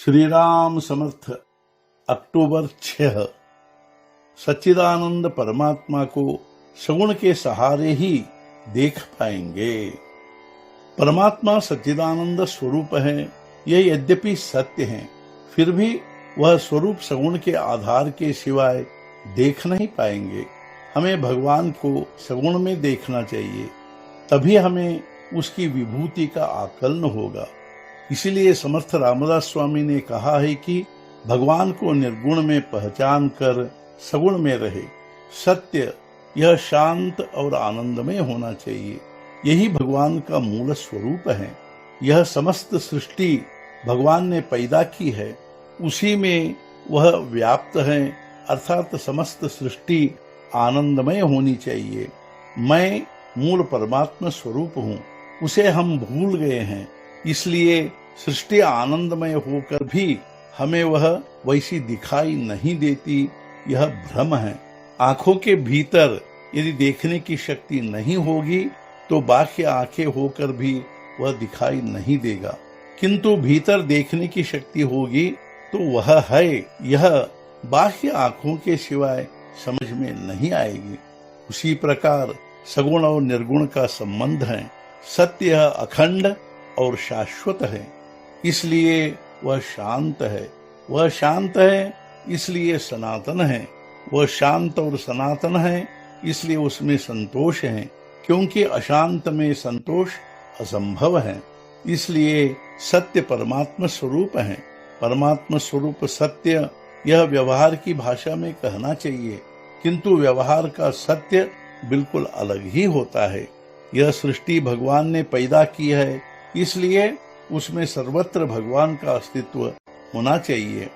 श्री राम समर्थ। अक्टूबर 6। सच्चिदानंद परमात्मा को सगुण के सहारे ही देख पाएंगे। परमात्मा सच्चिदानंद स्वरूप है। यह यद्यपि सत्य है, फिर भी वह स्वरूप सगुण के आधार के सिवाय देख नहीं पाएंगे। हमें भगवान को सगुण में देखना चाहिए, तभी हमें उसकी विभूति का आकलन होगा। इसीलिए समर्थ रामदास स्वामी ने कहा है कि भगवान को निर्गुण में पहचान कर सगुण में रहे। सत्य यह शांत और आनंदमय होना चाहिए। यही भगवान का मूल स्वरूप है। यह समस्त सृष्टि भगवान ने पैदा की है, उसी में वह व्याप्त है, अर्थात समस्त सृष्टि आनंदमय होनी चाहिए। मैं मूल परमात्मा स्वरूप हूँ, उसे हम भूल गए हैं। इसलिए सृष्टि आनंदमय होकर भी हमें वह वैसी दिखाई नहीं देती, यह भ्रम है। आंखों के भीतर यदि देखने की शक्ति नहीं होगी तो बाह्य आंखें होकर भी वह दिखाई नहीं देगा, किंतु भीतर देखने की शक्ति होगी तो वह है, यह बाह्य आंखों के सिवाय समझ में नहीं आएगी। उसी प्रकार सगुण और निर्गुण का संबंध है। सत्य अखंड और शाश्वत है, इसलिए वह शांत है। वह शांत है इसलिए सनातन है। वह शांत और सनातन है इसलिए उसमें संतोष है, क्योंकि अशांत में संतोष असंभव है। इसलिए सत्य परमात्मा स्वरूप है। परमात्मा स्वरूप सत्य, यह व्यवहार की भाषा में कहना चाहिए, किंतु व्यवहार का सत्य बिल्कुल अलग ही होता है। यह सृष्टि भगवान ने पैदा की है, इसलिए उसमें सर्वत्र भगवान का अस्तित्व होना चाहिए।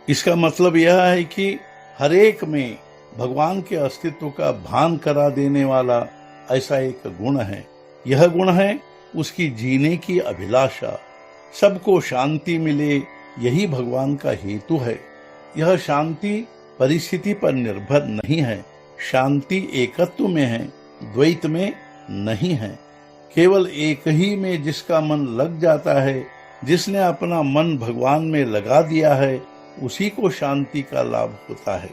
इसका मतलब यह है कि हर एक में भगवान के अस्तित्व का भान करा देने वाला ऐसा एक गुण है। यह गुण है उसकी जीने की अभिलाषा। सबको शांति मिले, यही भगवान का हेतु है। यह शांति परिस्थिति पर निर्भर नहीं है। शांति एकत्व में है, द्वैत में नहीं है। केवल एक ही में जिसका मन लग जाता है, जिसने अपना मन भगवान में लगा दिया है, उसी को शांति का लाभ होता है।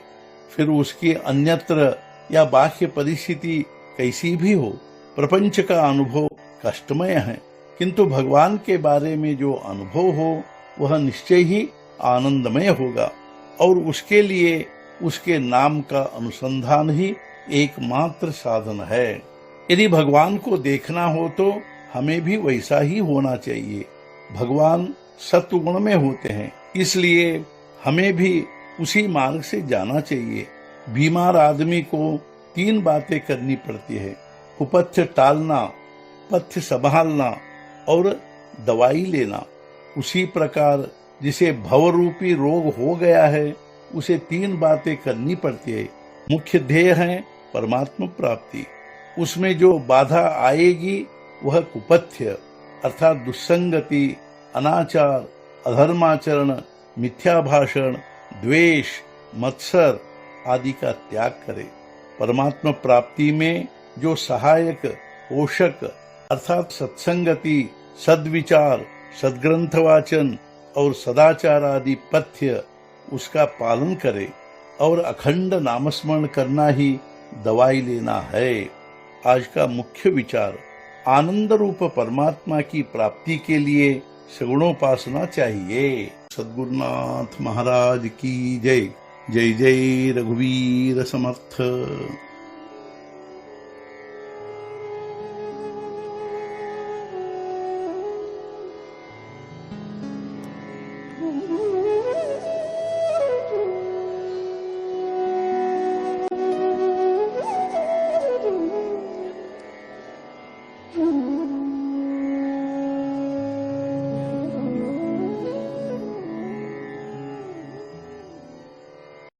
फिर उसकी अन्यत्र या बाह्य परिस्थिति कैसी भी हो, प्रपंच का अनुभव कष्टमय है, किंतु भगवान के बारे में जो अनुभव हो वह निश्चय ही आनंदमय होगा। और उसके लिए उसके नाम का अनुसंधान ही एकमात्र साधन है। यदि भगवान को देखना हो तो हमें भी वैसा ही होना चाहिए। भगवान सत्वगुण में होते हैं, इसलिए हमें भी उसी मार्ग से जाना चाहिए। बीमार आदमी को 3 बातें करनी पड़ती है: कुपथ्य टालना, पथ्य संभालना और दवाई लेना। उसी प्रकार जिसे भवरूपी रोग हो गया है, उसे 3 बातें करनी पड़ती है। मुख्य ध्येय है परमात्मा प्राप्ति। उसमें जो बाधा आएगी वह कुपथ्य अर्थात दुस्संगति, अनाचार, अधर्माचरण, मिथ्या भाषण, द्वेष, मत्सर आदि का त्याग करे। परमात्मा प्राप्ति में जो सहायक पोषक अर्थात सत्संगति, सद्विचार, सद्ग्रंथ वाचन और सदाचार आदि पथ्य, उसका पालन करे। और अखंड नामस्मरण करना ही दवाई लेना है। आज का मुख्य विचार, आनंद रूप परमात्मा की प्राप्ति के लिए सगुणोपासना चाहिए। सद्गुरुनाथ महाराज की जय। जय जय रघुवीर समर्थ।